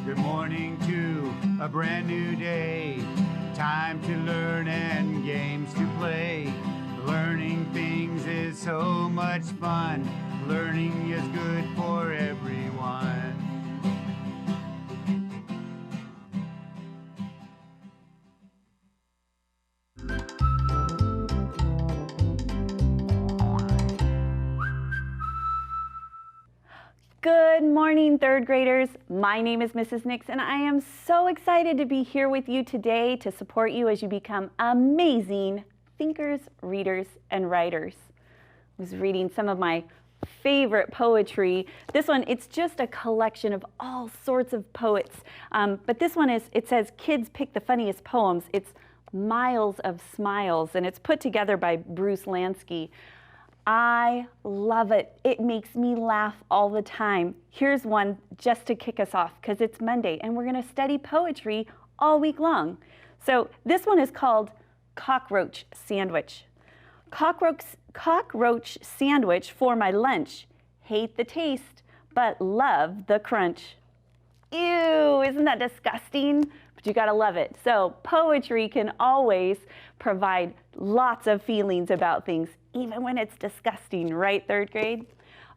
Good morning to a brand new day. Time to learn and games to play. Learning things is so much fun. Learning is good for everyone. Good morning, third graders. My name is Mrs. Nix, and I am so excited to be here with you today to support you as you become amazing thinkers, readers, and writers. I was reading some of my favorite poetry. This one, it's just a collection of all sorts of poets. But this one it says, kids pick the funniest poems. It's Miles of Smiles, and it's put together by Bruce Lansky. I love it. It makes me laugh all the time. Here's one just to kick us off because it's Monday and we're going to study poetry all week long. So this one is called Cockroach Sandwich. Cockroach sandwich for my lunch. Hate the taste, but love the crunch. Ew, isn't that disgusting? But you gotta love it. So poetry can always provide lots of feelings about things, even when it's disgusting, right, third grade?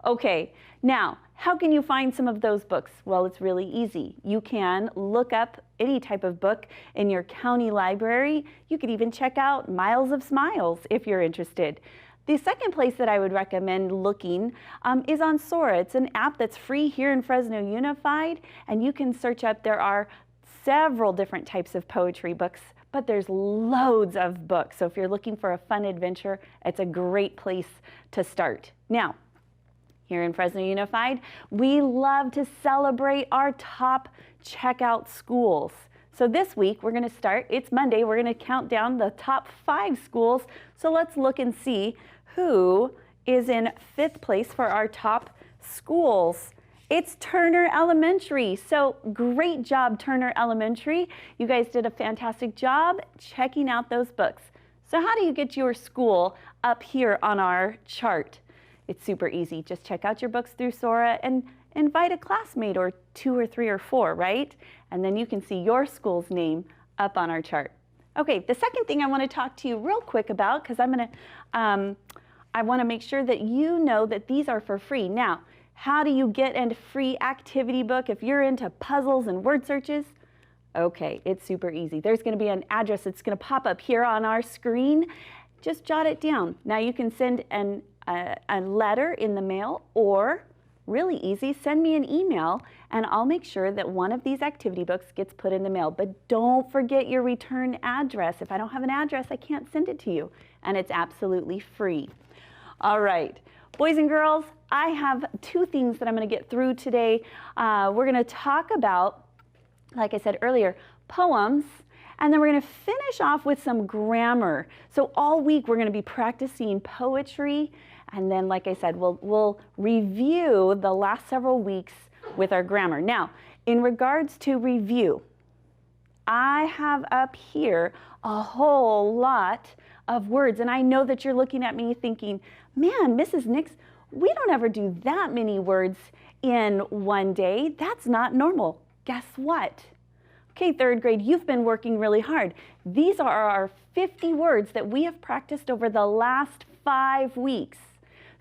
Okay, now, how can you find some of those books? Well, it's really easy. You can look up any type of book in your county library. You could even check out Miles of Smiles if you're interested. The second place that I would recommend looking is on Sora. It's an app that's free here in Fresno Unified, and you can search up, there are several different types of poetry books, but there's loads of books. So if you're looking for a fun adventure, it's a great place to start. Now, here in Fresno Unified, we love to celebrate our top checkout schools. So this week we're going to start, it's Monday, we're going to count down the top 5 schools. So let's look and see who is in 5th place for our top schools. It's Turner Elementary. So great job, Turner Elementary. You guys did a fantastic job checking out those books. So how do you get your school up here on our chart? It's super easy. Just check out your books through Sora and invite a classmate or 2 or 3 or 4, right? And then you can see your school's name up on our chart. Okay, the second thing I want to talk to you real quick about, because I want to make sure that you know that these are for free. Now, how do you get a free activity book if you're into puzzles and word searches? Okay, it's super easy. There's going to be an address that's going to pop up here on our screen. Just jot it down. Now you can send a letter in the mail, or really easy, send me an email and I'll make sure that one of these activity books gets put in the mail. But don't forget your return address. If I don't have an address, I can't send it to you, and it's absolutely free. All right, boys and girls, I have 2 things that I'm going to get through today. We're going to talk about, like I said earlier, poems, and then we're going to finish off with some grammar. So all week we're going to be practicing poetry, and then, like I said, we'll review the last several weeks with our grammar. Now, in regards to review, I have up here a whole lot of words, and I know that you're looking at me thinking, man, Mrs. Nix, we don't ever do that many words in one day. That's not normal. Guess what? Okay, 3rd grade, you've been working really hard. These are our 50 words that we have practiced over the last 5 weeks.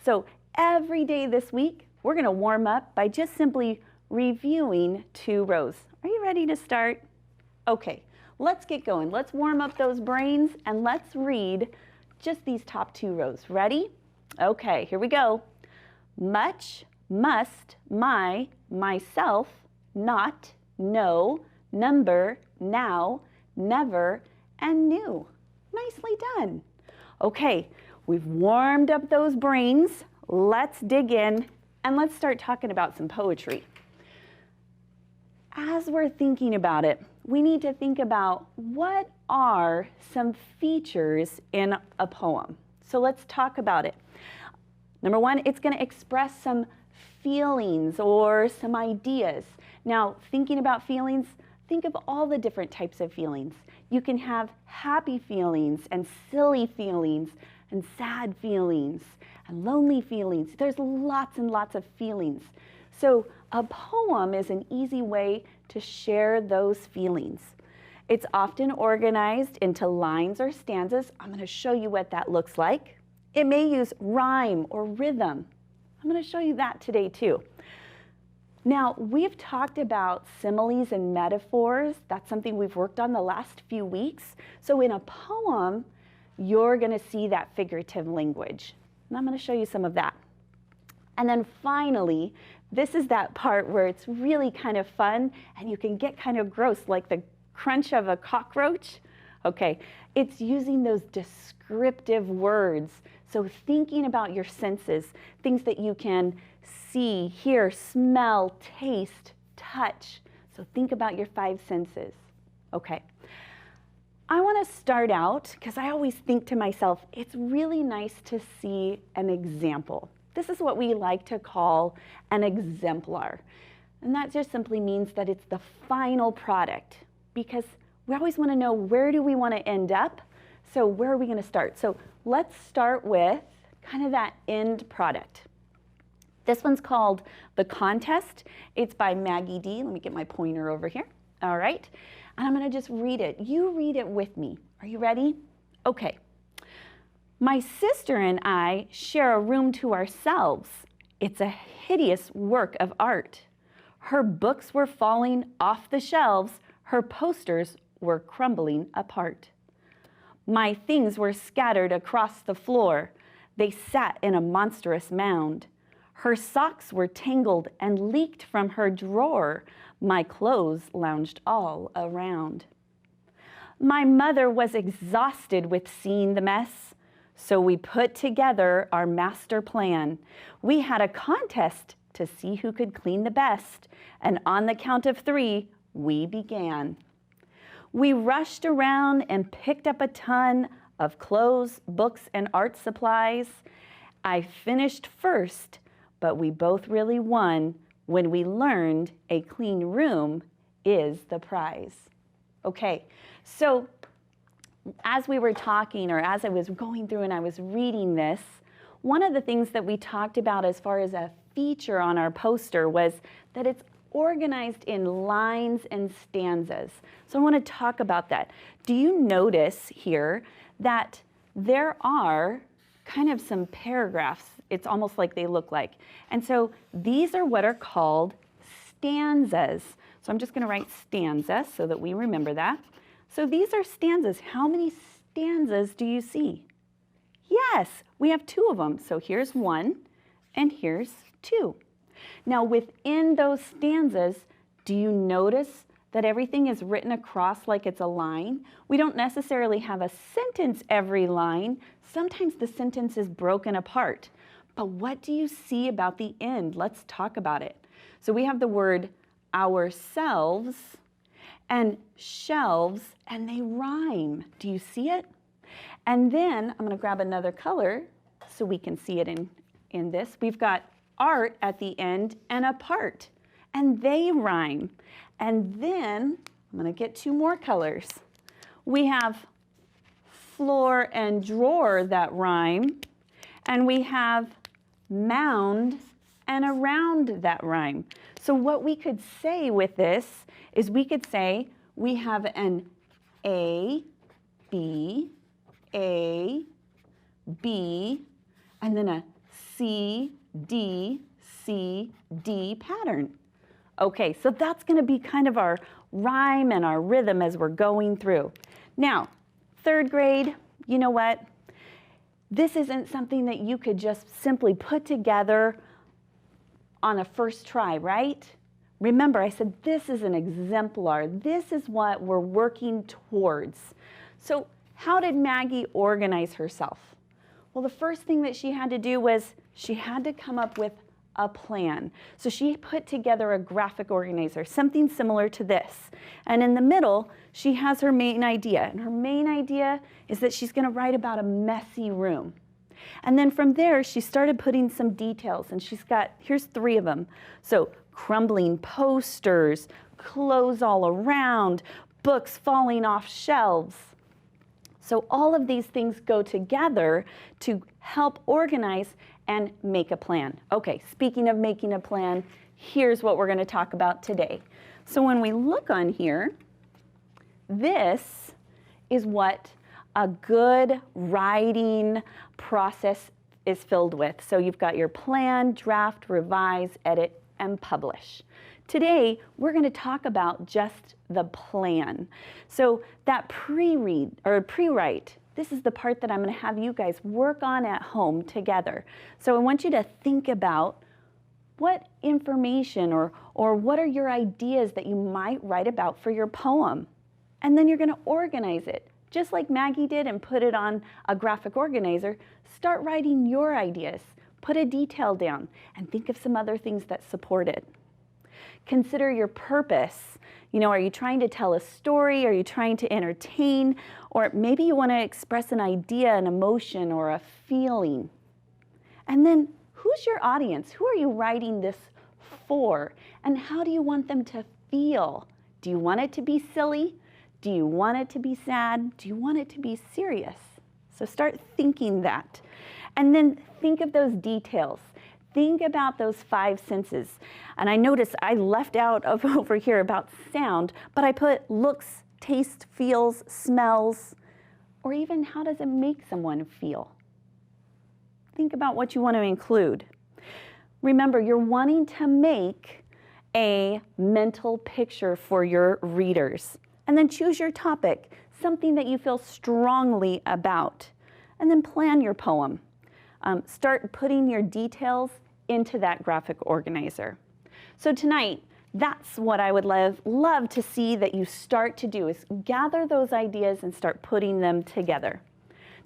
So every day this week, we're going to warm up by just simply reviewing 2 rows. Are you ready to start? Okay, let's get going. Let's warm up those brains and let's read just these top 2 rows. Ready? Okay, here we go. Much, must, my, myself, not, no, number, now, never, and new. Nicely done. Okay, we've warmed up those brains. Let's dig in and let's start talking about some poetry. As we're thinking about it, we need to think about what are some features in a poem. So let's talk about it. Number 1, it's going to express some feelings or some ideas. Now, thinking about feelings, think of all the different types of feelings. You can have happy feelings and silly feelings and sad feelings and lonely feelings. There's lots and lots of feelings. So a poem is an easy way to share those feelings. It's often organized into lines or stanzas. I'm going to show you what that looks like. It may use rhyme or rhythm. I'm going to show you that today too. Now, we've talked about similes and metaphors. That's something we've worked on the last few weeks. So in a poem, you're going to see that figurative language. And I'm going to show you some of that. And then finally, this is that part where it's really kind of fun and you can get kind of gross, like the crunch of a cockroach. Okay, it's using those descriptive words. So thinking about your senses, things that you can see, hear, smell, taste, touch. So think about your 5 senses. Okay. I want to start out, because I always think to myself, it's really nice to see an example. This is what we like to call an exemplar. And that just simply means that it's the final product, because we always want to know, where do we want to end up? So where are we going to start? So let's start with kind of that end product. This one's called The Contest. It's by Maggie D. Let me get my pointer over here. All right. And I'm going to just read it. You read it with me. Are you ready? Okay. My sister and I share a room to ourselves. It's a hideous work of art. Her books were falling off the shelves. Her posters were crumbling apart. My things were scattered across the floor. They sat in a monstrous mound. Her socks were tangled and leaked from her drawer. My clothes lounged all around. My mother was exhausted with seeing the mess, so we put together our master plan. We had a contest to see who could clean the best, and on the count of 3, we began. We rushed around and picked up a ton of clothes, books, and art supplies. I finished first, but we both really won when we learned a clean room is the prize. Okay, so as we were talking, or as I was going through and I was reading this, one of the things that we talked about as far as a feature on our poster was that it's organized in lines and stanzas. So I want to talk about that. Do you notice here that there are kind of some paragraphs? It's almost like they look like. And so these are what are called stanzas. So I'm just going to write stanza so that we remember that. So these are stanzas. How many stanzas do you see? Yes, we have 2 of them. So here's 1 and here's 2. Now within those stanzas, do you notice that everything is written across like it's a line? We don't necessarily have a sentence every line. Sometimes the sentence is broken apart. But what do you see about the end? Let's talk about it. So we have the word ourselves and shelves, and they rhyme. Do you see it? And then I'm going to grab another color so we can see it in this. We've got art at the end and apart, and they rhyme. And then I'm going to get 2 more colors. We have floor and drawer that rhyme, and we have mound and around that rhyme. So what we could say with this is we could say we have an A, B, and then a C, D, C, D pattern. Okay, so that's going to be kind of our rhyme and our rhythm as we're going through. Now, 3rd grade, you know what? This isn't something that you could just simply put together on a first try, right? Remember, I said this is an exemplar. This is what we're working towards. So how did Maggie organize herself? Well, the first thing that she had to do was she had to come up with a plan. So she put together a graphic organizer, something similar to this. And in the middle, she has her main idea. And her main idea is that she's going to write about a messy room. And then from there, she started putting some details. And she's got, here's 3 of them. So crumbling posters, clothes all around, books falling off shelves. So all of these things go together to help organize and make a plan. Okay, speaking of making a plan, here's what we're going to talk about today. So when we look on here, this is what a good writing process is filled with. So you've got your plan, draft, revise, edit, and publish. Today, we're going to talk about just the plan. So that pre-read or pre-write, this is the part that I'm going to have you guys work on at home together. So I want you to think about what information or what are your ideas that you might write about for your poem. And then you're going to organize it. Just like Maggie did and put it on a graphic organizer, start writing your ideas. Put a detail down and think of some other things that support it. Consider your purpose. You know, are you trying to tell a story? Are you trying to entertain? Or maybe you want to express an idea, an emotion, or a feeling. And then, who's your audience? Who are you writing this for? And how do you want them to feel? Do you want it to be silly? Do you want it to be sad? Do you want it to be serious? So start thinking that. And then think of those details. Think about those 5 senses. And I noticed I left out of over here about sound, but I put looks, taste, feels, smells, or even how does it make someone feel? Think about what you want to include. Remember, you're wanting to make a mental picture for your readers. And then choose your topic, something that you feel strongly about. And then plan your poem. Start putting your details into that graphic organizer. So tonight, that's what I would love to see that you start to do, is gather those ideas and start putting them together.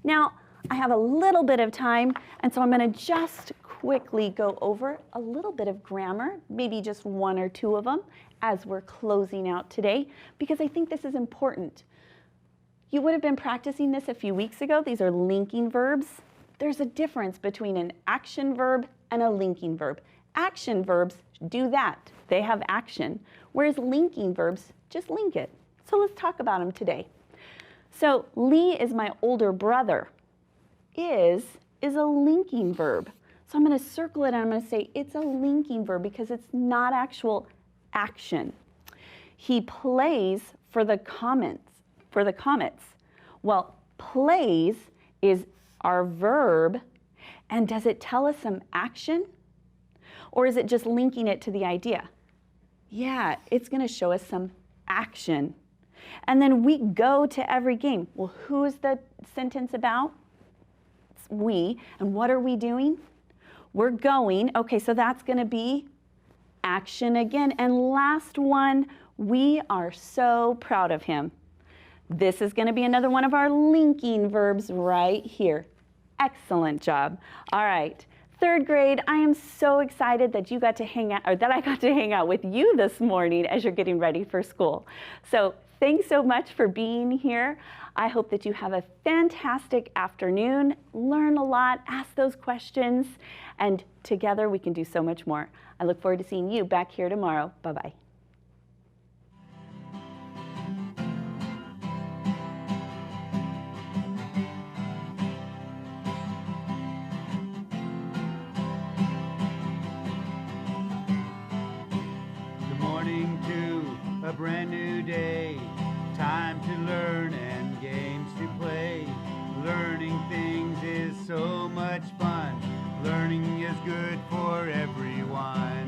Now, I have a little bit of time, and so I'm going to just quickly go over a little bit of grammar, maybe just 1 or 2 of them, as we're closing out today, because I think this is important. You would have been practicing this a few weeks ago. These are linking verbs. There's a difference between an action verb and a linking verb. Action verbs do that. They have action, whereas linking verbs just link it. So let's talk about them today. So Lee is my older brother. Is a linking verb. So I'm going to circle it and I'm going to say it's a linking verb because it's not actual action. He plays for the Comets. Well, plays is our verb, and does it tell us some action? Or is it just linking it to the idea? Yeah, it's going to show us some action. And then we go to every game. Well, who is the sentence about? It's we. And what are we doing? We're going. Okay, so that's going to be action again. And last one, we are so proud of him. This is going to be another one of our linking verbs right here. Excellent job. All right. 3rd grade, I am so excited that you got to hang out, or that I got to hang out with you this morning as you're getting ready for school. So thanks so much for being here. I hope that you have a fantastic afternoon, learn a lot, ask those questions, and together we can do so much more. I look forward to seeing you back here tomorrow. Bye-bye. A brand new day, time to learn and games to play. Learning things is so much fun. Learning is good for everyone.